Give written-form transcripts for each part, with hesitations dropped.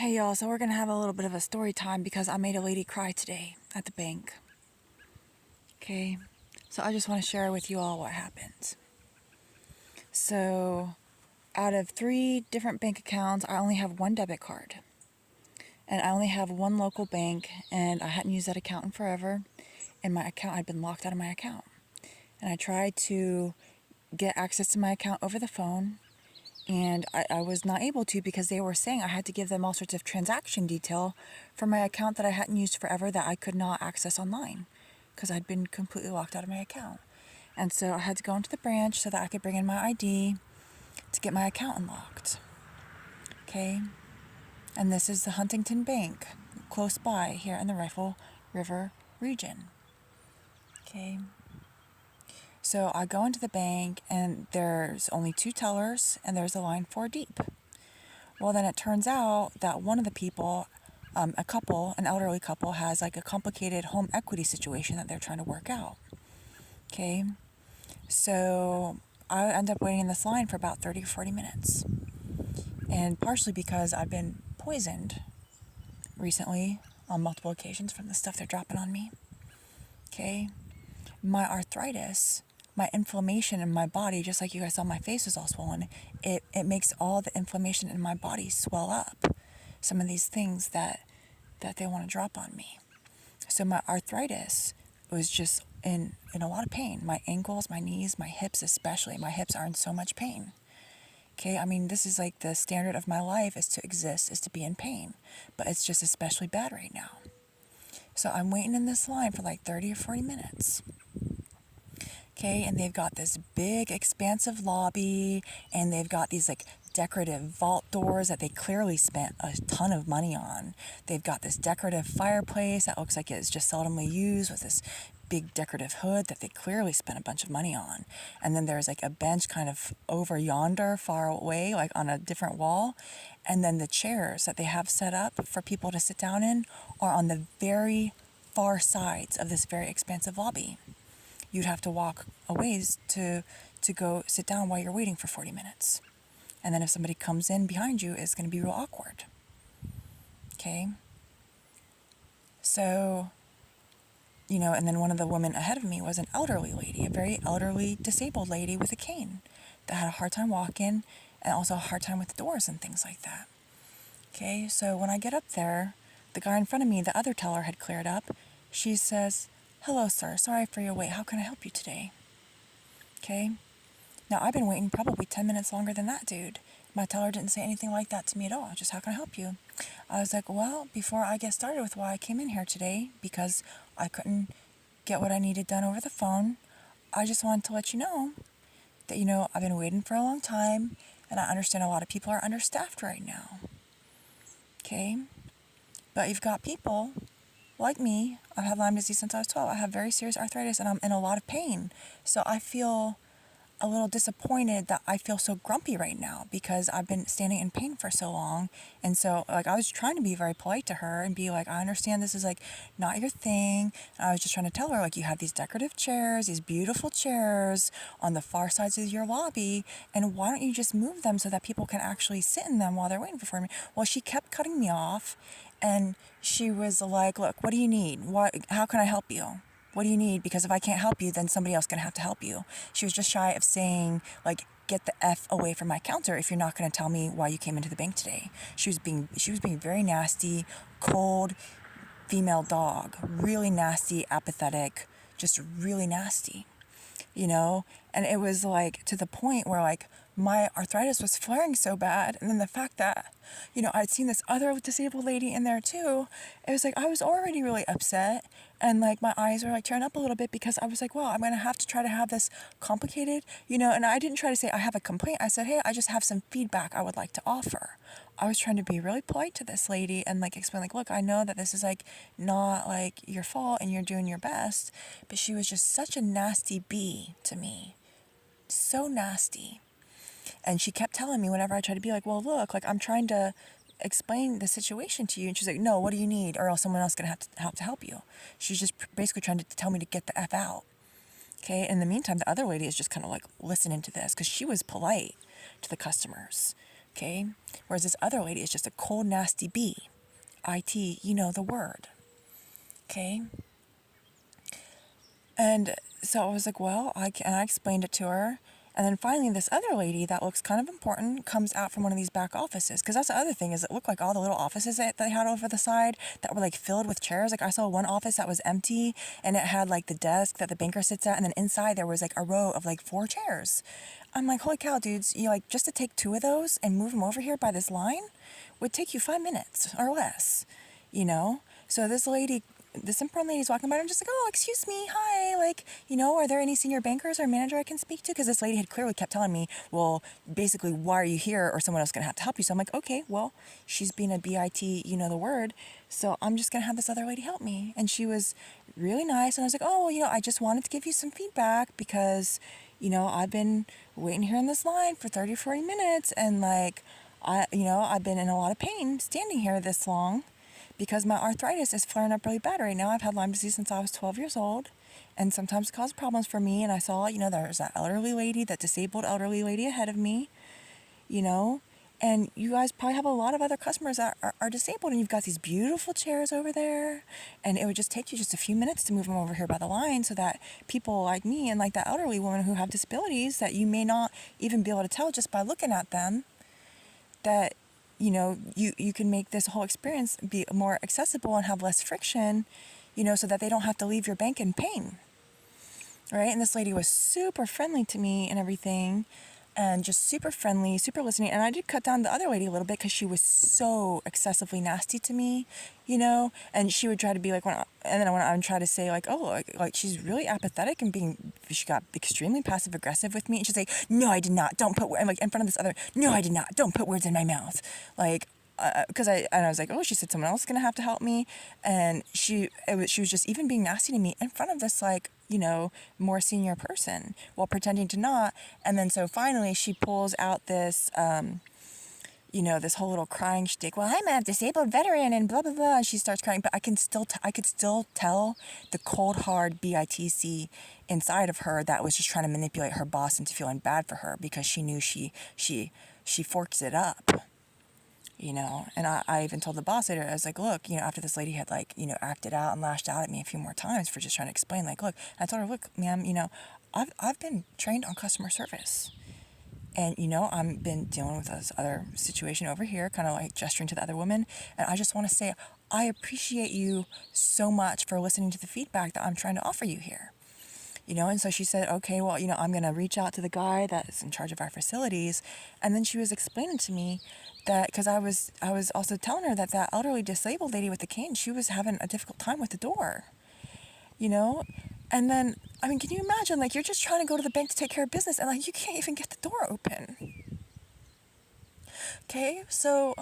Hey y'all, so we're gonna have a little bit of a story time because I made a lady cry today at the bank. Okay, so I just want to share with you all what happened. So, out of 3 different bank accounts, I only have one debit card. And I only have one local bank, and I hadn't used that account in forever. And my account had been locked out of my account. And I tried to get access to my account over the phone, and I was not able to because they were saying I had to give them all sorts of transaction detail for my account that I hadn't used forever that I could not access online because I'd been completely locked out of my account. And so I had to go into the branch so that I could bring in my ID to get my account unlocked. Okay? And this is the Huntington Bank, close by here in the Rifle River region. Okay? So I go into the bank and there's only 2 tellers and there's a line 4 deep. Well, then it turns out that one of the people, an elderly couple, has like a complicated home equity situation that they're trying to work out. Okay, so I end up waiting in this line for about 30 or 40 minutes. And partially because I've been poisoned recently on multiple occasions from the stuff they're dropping on me. Okay, my arthritis, my inflammation in my body, just like you guys saw my face was all swollen, it makes all the inflammation in my body swell up. Some of these things that they want to drop on me. So my arthritis was just in a lot of pain. My ankles, my knees, my hips especially. My hips are in so much pain. Okay, I mean, this is like the standard of my life is to exist, is to be in pain. But it's just especially bad right now. So I'm waiting in this line for like 30 or 40 minutes. Okay, and they've got this big, expansive lobby, and they've got these like decorative vault doors that they clearly spent a ton of money on. They've got this decorative fireplace that looks like it's just seldomly used with this big decorative hood that they clearly spent a bunch of money on. And then there's like a bench kind of over yonder, far away, like on a different wall. And then the chairs that they have set up for people to sit down in are on the very far sides of this very expansive lobby. You'd have to walk a ways to go sit down while you're waiting for 40 minutes. And then if somebody comes in behind you, it's going to be real awkward. Okay? So, and then one of the women ahead of me was an elderly lady, a very elderly, disabled lady with a cane that had a hard time walking and also a hard time with doors and things like that. Okay? So when I get up there, the guy in front of me, the other teller had cleared up. She says, "Hello, sir. Sorry for your wait. How can I help you today?" Okay? Now, I've been waiting probably 10 minutes longer than that dude. My teller didn't say anything like that to me at all. Just, "How can I help you?" I was like, "Well, before I get started with why I came in here today, because I couldn't get what I needed done over the phone, I just wanted to let you know that, I've been waiting for a long time, and I understand a lot of people are understaffed right now. Okay? But you've got people like me. I've had Lyme disease since I was 12. I have very serious arthritis, and I'm in a lot of pain. So I feel a little disappointed that I feel so grumpy right now because I've been standing in pain for so long." And so, like, I was trying to be very polite to her and be like, "I understand this is, like, not your thing." And I was just trying to tell her, like, you have these decorative chairs, these beautiful chairs on the far sides of your lobby, and why don't you just move them so that people can actually sit in them while they're waiting for me? Well, she kept cutting me off, and she was like, "Look, what do you need? How can I help you? What do you need? Because if I can't help you, then somebody else is going to have to help you." She was just shy of saying, like, "Get the F away from my counter if you're not going to tell me why you came into the bank today." She was being very nasty, cold, female dog, really nasty, apathetic, just really nasty, And it was like to the point where like my arthritis was flaring so bad. And then the fact that, I'd seen this other disabled lady in there too. It was like I was already really upset. And like my eyes were like tearing up a little bit because I was like, well, I'm going to have to try to have this complicated, and I didn't try to say I have a complaint. I said, "Hey, I just have some feedback I would like to offer." I was trying to be really polite to this lady and like explain like, "Look, I know that this is like not like your fault and you're doing your best." But she was just such a nasty bee to me. So nasty. And she kept telling me whenever I tried to be like, "Well, look, like I'm trying to explain the situation to you." And she's like, "No, what do you need? Or else someone else is going to have to help you." She's just basically trying to tell me to get the F out. Okay. In the meantime, the other lady is just kind of like listening to this because she was polite to the customers. Okay? Whereas this other lady is just a cold, nasty bee. IT, you know the word. Okay? And so I was like, well, and I explained it to her. And then finally, this other lady that looks kind of important comes out from one of these back offices. Because that's the other thing, is it looked like all the little offices that they had over the side that were like filled with chairs. Like I saw one office that was empty and it had like the desk that the banker sits at. And then inside there was like a row of like 4 chairs. I'm like, holy cow, dudes, you like just to take 2 of those and move them over here by this line would take you 5 minutes or less, you know? So this important lady's walking by, and I'm just like, oh, excuse me, hi, like, you know, are there any senior bankers or manager I can speak to? Because this lady had clearly kept telling me, well, basically, why are you here, or someone else going to have to help you. So I'm like, okay, well, she's being a BIT, you know the word, so I'm just going to have this other lady help me. And she was really nice, and I was like, oh, well, you know, I just wanted to give you some feedback because, you know, I've been waiting here in this line for 30 or 40 minutes, and like, I've been in a lot of pain standing here this long, because my arthritis is flaring up really bad right now. I've had Lyme disease since I was 12 years old, and sometimes it causes problems for me. And I saw, you know, there's that elderly lady, that disabled elderly lady ahead of me, you know, and you guys probably have a lot of other customers that are disabled, and you've got these beautiful chairs over there, and it would just take you just a few minutes to move them over here by the line so that people like me and like that elderly woman who have disabilities that you may not even be able to tell just by looking at them, that you know, you can make this whole experience be more accessible and have less friction, you know, so that they don't have to leave your bank in pain, right? And this lady was super friendly to me and everything, and just super friendly, super listening. And I did cut down the other lady a little bit because she was so excessively nasty to me, you know, and she would try to be like, and then when I would try to say like, oh, like she's really apathetic and she got extremely passive aggressive with me, and she'd say, no, I did not, don't put, and like in front of this other, no, I did not, don't put words in my mouth, like, because I was like, oh, she said someone else is gonna have to help me, and she was just even being nasty to me in front of this, like, you know, more senior person while pretending to not. And then so finally she pulls out this, you know, this whole little crying shtick. Well, I'm a disabled veteran and blah blah blah. And she starts crying, but I could still tell the cold hard BITC inside of her that was just trying to manipulate her boss into feeling bad for her because she knew she forks it up. You know, and I even told the boss later, I was like, look, you know, after this lady had like, you know, acted out and lashed out at me a few more times for just trying to explain, like, look, I told her, look, ma'am, you know, I've been trained on customer service, and, you know, I've been dealing with this other situation over here, kind of like gesturing to the other woman, and I just want to say, I appreciate you so much for listening to the feedback that I'm trying to offer you here. You know, and so she said, okay, well, you know, I'm going to reach out to the guy that's in charge of our facilities. And then she was explaining to me that, because I was also telling her that elderly disabled lady with the cane, she was having a difficult time with the door, you know? And then, I mean, can you imagine, like, you're just trying to go to the bank to take care of business, and like, you can't even get the door open. Okay, so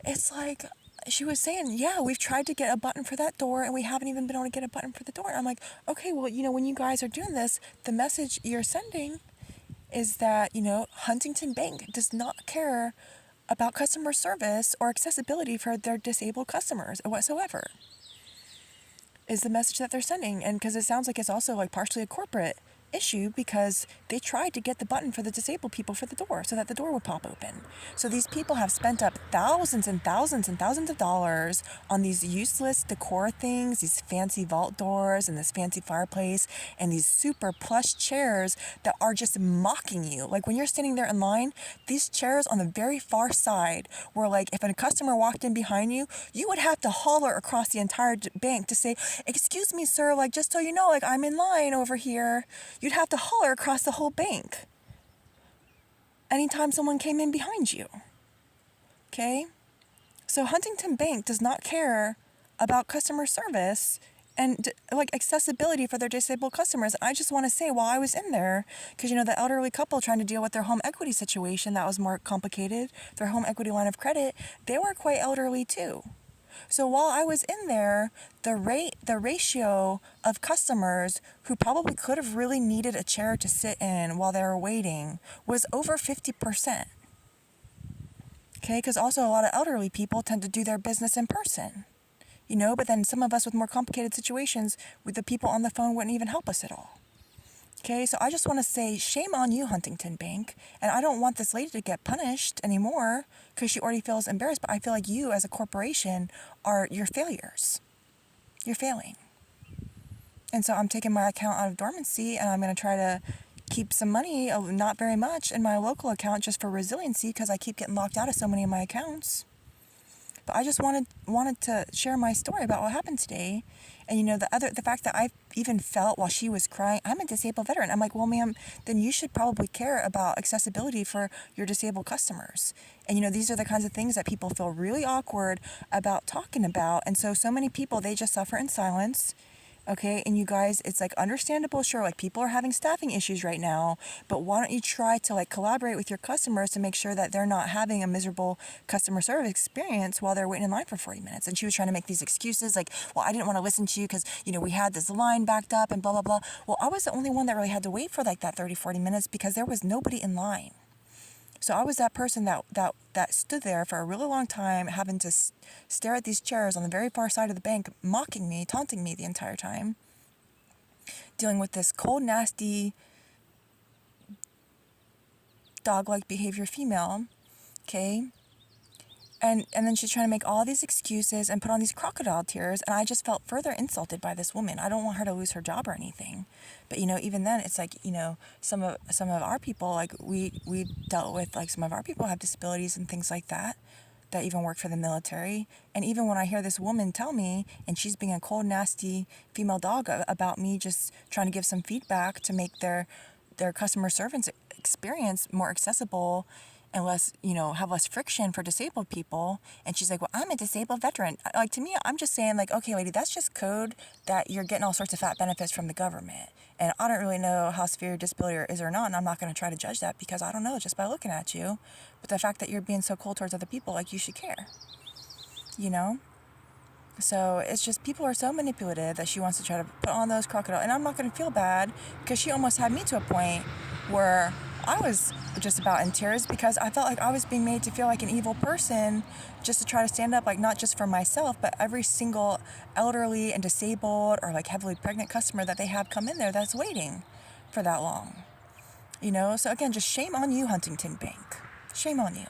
it's like, she was saying, yeah, we've tried to get a button for that door and we haven't even been able to get a button for the door. And I'm like, okay, well, you know, when you guys are doing this, the message you're sending is that, you know, Huntington Bank does not care about customer service or accessibility for their disabled customers whatsoever, is the message that they're sending. And because it sounds like it's also like partially a corporate issue, because they tried to get the button for the disabled people for the door so that the door would pop open. So these people have spent up thousands and thousands and thousands of dollars on these useless decor things, these fancy vault doors and this fancy fireplace and these super plush chairs that are just mocking you. Like when you're standing there in line, these chairs on the very far side were like, if a customer walked in behind you, you would have to holler across the entire bank to say, excuse me, sir, like, just so you know, like, I'm in line over here. You'd have to holler across the whole bank anytime someone came in behind you. Okay? So Huntington Bank does not care about customer service and like accessibility for their disabled customers. I just want to say, while I was in there, because, you know, the elderly couple trying to deal with their home equity situation that was more complicated, their home equity line of credit, they were quite elderly too. So while I was in there, the ratio of customers who probably could have really needed a chair to sit in while they were waiting was over 50%. Okay, because also a lot of elderly people tend to do their business in person, you know, but then some of us with more complicated situations, with the people on the phone wouldn't even help us at all. Okay, so I just want to say shame on you, Huntington Bank. And I don't want this lady to get punished anymore because she already feels embarrassed. But I feel like you as a corporation you're failures. You're failing. And so I'm taking my account out of dormancy and I'm going to try to keep some money, not very much, in my local account just for resiliency because I keep getting locked out of so many of my accounts. But I just wanted to share my story about what happened today. And the fact that I even felt while she was crying, I'm a disabled veteran. I'm like, well, ma'am, then you should probably care about accessibility for your disabled customers. And these are the kinds of things that people feel really awkward about talking about. And so many people, they just suffer in silence. Okay, and you guys, it's like understandable, sure, like people are having staffing issues right now, but why don't you try to like collaborate with your customers to make sure that they're not having a miserable customer service experience while they're waiting in line for 40 minutes. And she was trying to make these excuses like, well, I didn't want to listen to you because, we had this line backed up and blah, blah, blah. Well, I was the only one that really had to wait for like that 30, 40 minutes because there was nobody in line. So I was that person that stood there for a really long time, having to stare at these chairs on the very far side of the bank, mocking me, taunting me the entire time, dealing with this cold, nasty, dog-like behavior female, okay? And then she's trying to make all these excuses and put on these crocodile tears, and I just felt further insulted by this woman. I don't want her to lose her job or anything. But, even then, it's like, some of our people, like, we dealt with, like, some of our people have disabilities and things like that even work for the military. And even when I hear this woman tell me, and she's being a cold, nasty female dog about me just trying to give some feedback to make their customer service experience more accessible and less, have less friction for disabled people. And she's like, well, I'm a disabled veteran. Like, to me, I'm just saying, like, okay, lady, that's just code that you're getting all sorts of fat benefits from the government. And I don't really know how severe your disability is or not, and I'm not going to try to judge that because I don't know just by looking at you. But the fact that you're being so cold towards other people, like, you should care, So it's just people are so manipulative that she wants to try to put on those crocodile. And I'm not going to feel bad because she almost had me to a point where I was just about in tears because I felt like I was being made to feel like an evil person just to try to stand up, like not just for myself, but every single elderly and disabled or like heavily pregnant customer that they have come in there that's waiting for that long. So again, just shame on you, Huntington Bank. Shame on you.